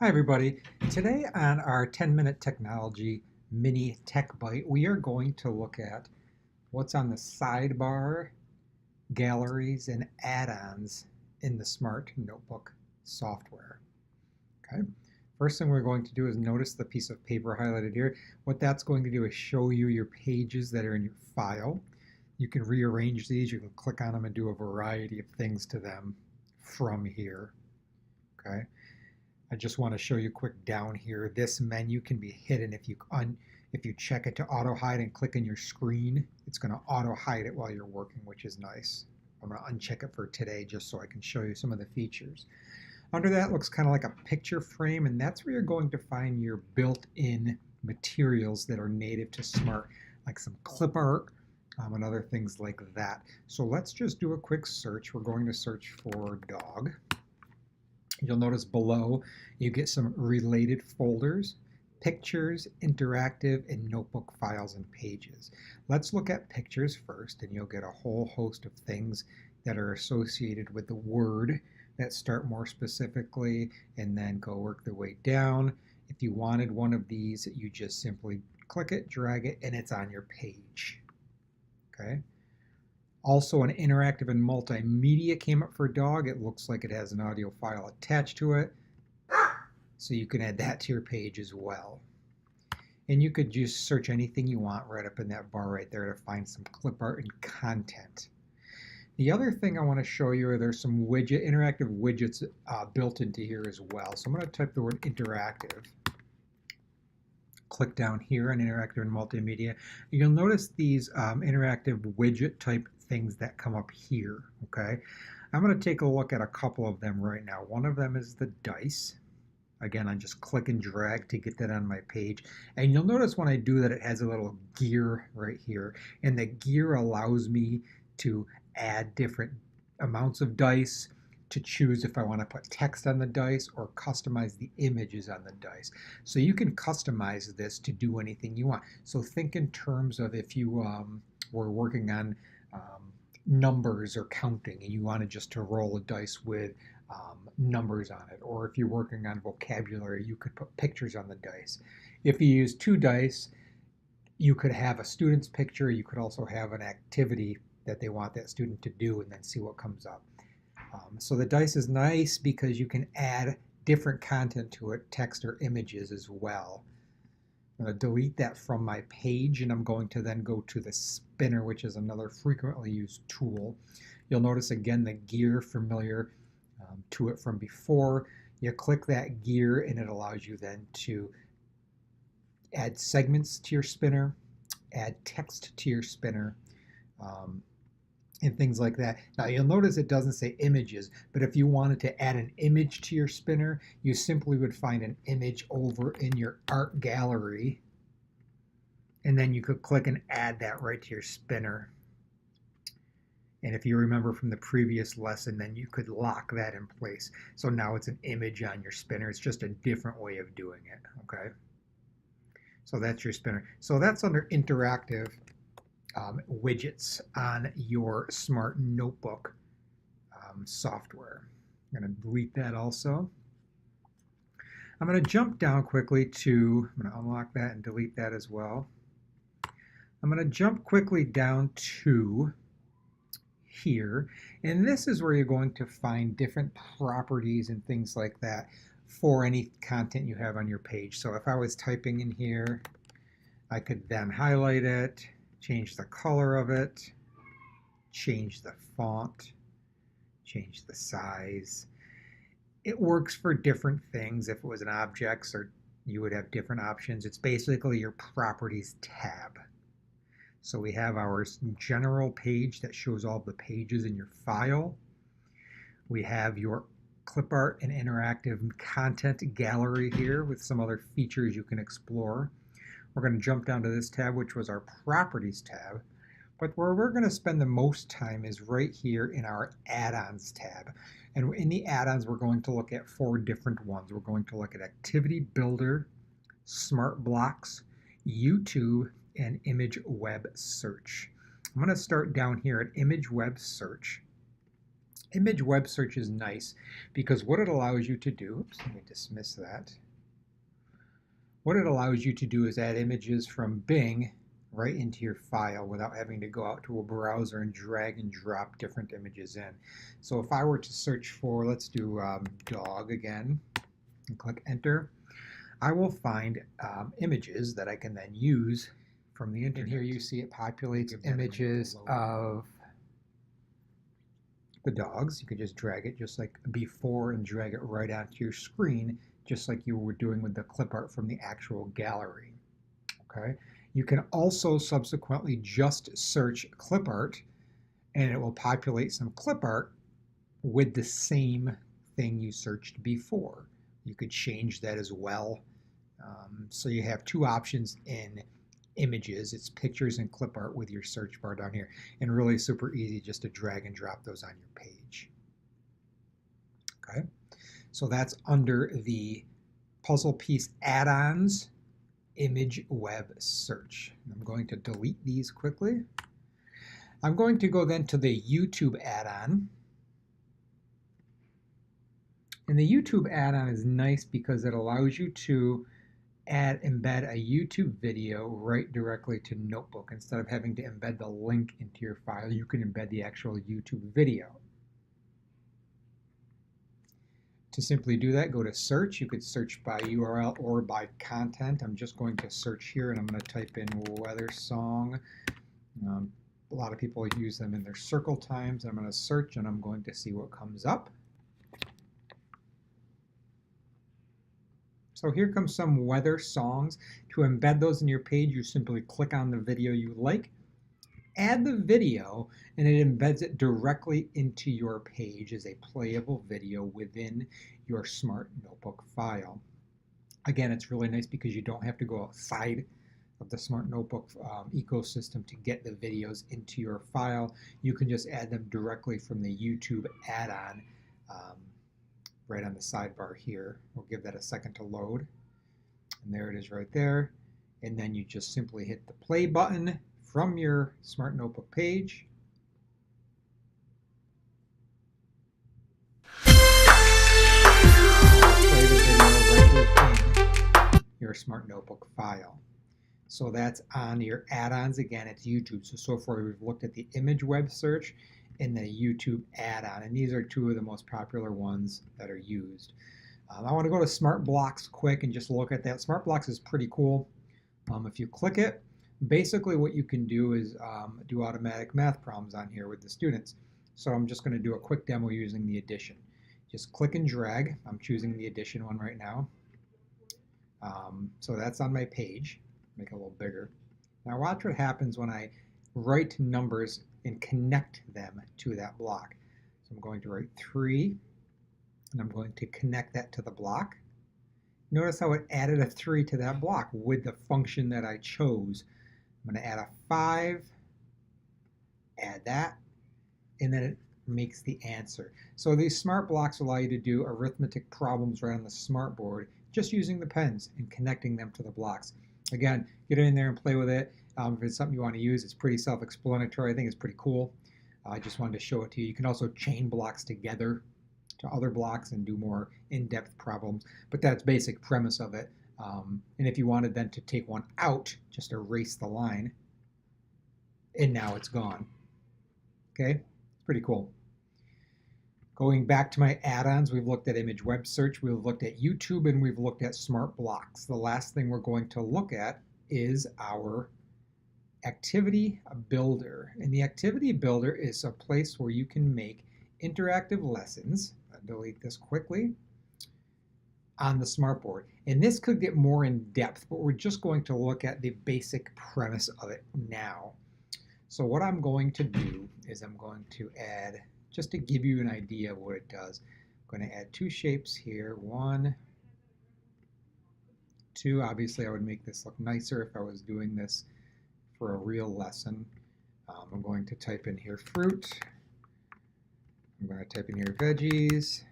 Hi, everybody. Today on our 10-minute technology mini tech bite, we are going to look at what's on the sidebar, galleries, and add-ons in the Smart Notebook software. Okay. First thing we're going to do is notice the piece of paper highlighted here. What that's going to do is show you your pages that are in your file. You can rearrange these. You can click on them and do a variety of things to them from here. Okay. I just want to show you quick down here. This menu can be hidden if you check it to auto hide and click on your screen. It's going to auto hide it while you're working, which is nice. I'm going to uncheck it for today just so I can show you some of the features. Under that looks kind of like a picture frame, and that's where you're going to find your built-in materials that are native to Smart, like some clip art and other things like that. So let's just do a quick search. We're going to search for dog. You'll notice below you get some related folders, pictures, interactive, and notebook files and pages. Let's look at pictures first, and you'll get a whole host of things that are associated with the word that start more specifically and then go work their way down. If you wanted one of these, you just simply click it, drag it, and it's on your page. Okay. Also, an interactive and multimedia came up for dog. It looks like it has an audio file attached to it. So you can add that to your page as well. And you could just search anything you want right up in that bar right there to find some clip art and content. The other thing I want to show you are there's some interactive widgets built into here as well. So I'm going to type the word interactive. Click down here on interactive and multimedia. You'll notice these interactive widget type things that come up here. Okay, I'm going to take a look at a couple of them right now. One of them is the dice. Again, I just click and drag to get that on my page. And you'll notice when I do that, it has a little gear right here. And the gear allows me to add different amounts of dice, to choose if I want to put text on the dice or customize the images on the dice. So you can customize this to do anything you want. So think in terms of if you were working on numbers or counting and you wanted just to roll a dice with numbers on it, or if you're working on vocabulary, you could put pictures on the dice. If you use two dice, you could have a student's picture. You could also have an activity that they want that student to do and then see what comes up. So the dice is nice because you can add different content to it, text or images as well. I'm going to delete that from my page, and I'm going to then go to the spinner, which is another frequently used tool. You'll notice again the gear familiar to it from before. You click that gear and it allows you then to add segments to your spinner, add text to your spinner, and things like that. Now you'll notice it doesn't say images, but if you wanted to add an image to your spinner, you simply would find an image over in your art gallery, and then you could click and add that right to your spinner. And if you remember from the previous lesson, then you could lock that in place. So now it's an image on your spinner. It's just a different way of doing it, okay? So that's your spinner. So that's under interactive widgets on your Smart Notebook software. I'm going to delete that also. I'm going to jump down quickly to, I'm going to unlock that and delete that as well. I'm going to jump quickly down to here, and this is where you're going to find different properties and things like that for any content you have on your page. So if I was typing in here, I could then highlight it, change the color of it, change the font, change the size. It works for different things. If it was an objects, or you would have different options. It's basically your properties tab. So we have our general page that shows all the pages in your file. We have your clip art and interactive content gallery here with some other features you can explore. We're going to jump down to this tab, which was our properties tab. But where we're going to spend the most time is right here in our add-ons tab. And in the add-ons, we're going to look at 4 different ones. We're going to look at Activity Builder, Smart Blocks, YouTube, and Image Web Search. I'm going to start down here at Image Web Search. Image web search is nice because what it allows you to do, oops, let me dismiss that. What it allows you to do is add images from Bing right into your file without having to go out to a browser and drag and drop different images in. So if I were to search for, let's do dog again, and click enter, I will find images that I can then use from the internet. And here you see it populates images of the dogs. You can just drag it just like before and drag it right onto your screen, just like you were doing with the clip art from the actual gallery. Okay. You can also subsequently just search clip art and it will populate some clip art with the same thing you searched before. You could change that as well. So you have two options in images. It's pictures and clip art with your search bar down here, and really super easy just to drag and drop those on your page. Okay, so that's under the Puzzle Piece add-ons image web search. I'm going to delete these quickly. I'm going to go then to the YouTube add-on. And the YouTube add-on is nice because it allows you to embed a YouTube video right directly to Notebook. Instead of having to embed the link into your file, you can embed the actual YouTube video. To simply do that, go to search. You could search by URL or by content. I'm just going to search here and I'm going to type in weather song. A lot of people use them in their circle times. I'm going to search and I'm going to see what comes up. So here comes some weather songs. To embed those in your page, you simply click on the video you like, add the video, and it embeds it directly into your page as a playable video within your Smart Notebook file. Again, it's really nice because you don't have to go outside of the Smart Notebook ecosystem to get the videos into your file. You can just add them directly from the YouTube add-on right on the sidebar here. We'll give that a second to load. And there it is right there. And then you just simply hit the play button from your Smart Notebook page. Play the video right within your Smart Notebook file. So that's on your add-ons. Again, it's YouTube. So far we've looked at the image web search and the YouTube add-on, and these are two of the most popular ones that are used. I want to go to Smart Blocks quick and just look at that. Smart Blocks is pretty cool. If you click it, basically what you can do is do automatic math problems on here with the students. So I'm just going to do a quick demo using the addition. Just click and drag. I'm choosing the addition one right now. So that's on my page. Make it a little bigger. Now watch what happens when I write numbers and connect them to that block. So I'm going to write 3, and I'm going to connect that to the block. Notice how it added a 3 to that block with the function that I chose. I'm going to add a 5, add that, and then it makes the answer. So these smart blocks allow you to do arithmetic problems right on the smartboard just using the pens and connecting them to the blocks. Again, get in there and play with it. If it's something you want to use, it's pretty self-explanatory. I think it's pretty cool. I just wanted to show it to you. You can also chain blocks together to other blocks and do more in-depth problems, but that's basic premise of it. And if you wanted then to take one out, just erase the line, and now it's gone. Okay, it's pretty cool. Going back to my add-ons, we've looked at image web search, we've looked at YouTube, and we've looked at smart blocks. The last thing we're going to look at is our activity builder. And the activity builder is a place where you can make interactive lessons. I'll delete this quickly on the smartboard. And this could get more in depth, but we're just going to look at the basic premise of it now. So what I'm going to do is I'm going to add, just to give you an idea of what it does, I'm going to add 2 shapes here. 1, 2. Obviously I would make this look nicer if I was doing this for a real lesson. I'm going to type in here fruit. I'm going to type in here veggies.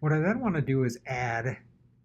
What I then want to do is add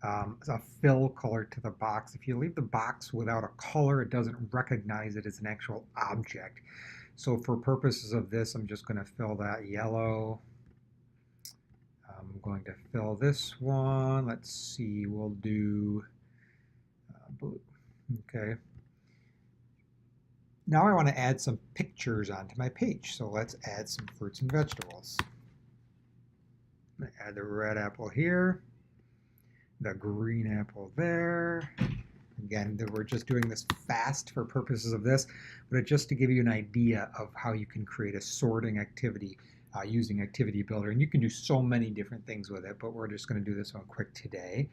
a fill color to the box. If you leave the box without a color, it doesn't recognize it as an actual object. So for purposes of this, I'm just going to fill that yellow. I'm going to fill this one. Let's see, we'll do blue. Okay. Now I want to add some pictures onto my page. So let's add some fruits and vegetables. I'm going to add the red apple here, the green apple there. Again, we're just doing this fast for purposes of this, but just to give you an idea of how you can create a sorting activity using Activity Builder. And you can do so many different things with it, but we're just going to do this one quick today.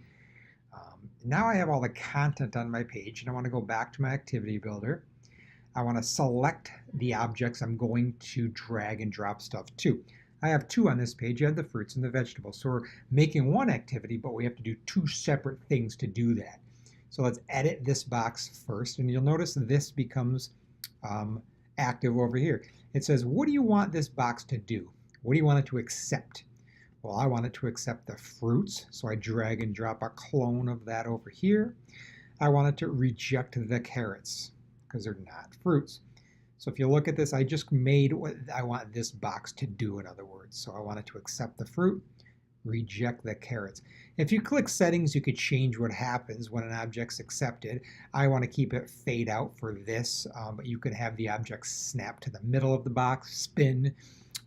Now I have all the content on my page, and I want to go back to my Activity Builder. I want to select the objects I'm going to drag and drop stuff to. I have two on this page. You have the fruits and the vegetables. So we're making one activity, but we have to do two separate things to do that. So let's edit this box first, and you'll notice this becomes active over here. It says, what do you want this box to do? What do you want it to accept? Well, I want it to accept the fruits, so I drag and drop a clone of that over here. I want it to reject the carrots, because they're not fruits. So if you look at this, I just made what I want this box to do, in other words. So I want it to accept the fruit, reject the carrots. If you click settings, you could change what happens when an object's accepted. I want to keep it fade out for this, but you can have the object snap to the middle of the box, spin,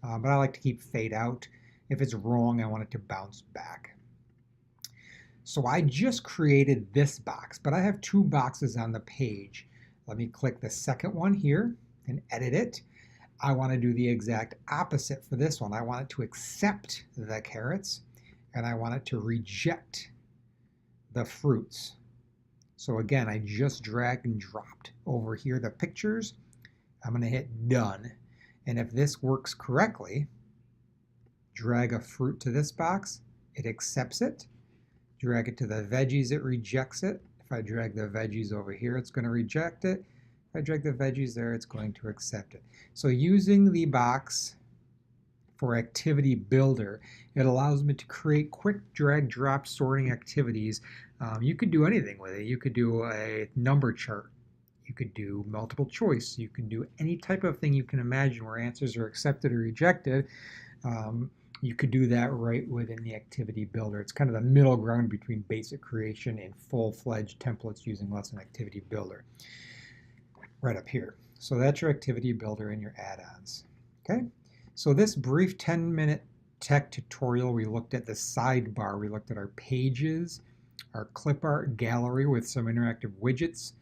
but I like to keep fade out. If it's wrong, I want it to bounce back. So I just created this box, but I have two boxes on the page. Let me click the second one here and edit it. I want to do the exact opposite for this one. I want it to accept the carrots, and I want it to reject the fruits. So again, I just dragged and dropped over here the pictures. I'm going to hit done. And if this works correctly, drag a fruit to this box, it accepts it. Drag it to the veggies, it rejects it. If I drag the veggies over here, it's going to reject it. If I drag the veggies there, it's going to accept it. So using the box for Activity Builder, it allows me to create quick drag drop sorting activities. You could do anything with it. You could do a number chart. You could do multiple choice. You can do any type of thing you can imagine where answers are accepted or rejected. You could do that right within the Activity Builder. It's kind of the middle ground between basic creation and full-fledged templates using Lesson Activity Builder. Right up here. So that's your Activity Builder and your add-ons. Okay? So this brief 10-minute tech tutorial, we looked at the sidebar, we looked at our pages, our clip art gallery with some interactive widgets,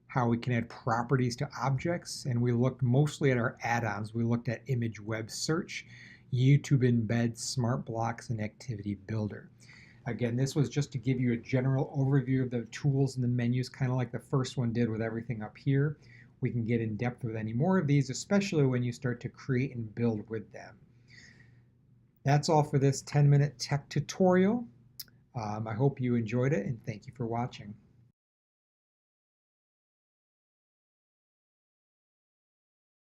how we can add properties to objects, and we looked mostly at our add-ons. We looked at Image Web Search, YouTube Embed, Smart Blocks, and Activity Builder. Again, this was just to give you a general overview of the tools and the menus, kind of like the first one did with everything up here. We can get in depth with any more of these, especially when you start to create and build with them. That's all for this 10-minute tech tutorial. I hope you enjoyed it, and thank you for watching.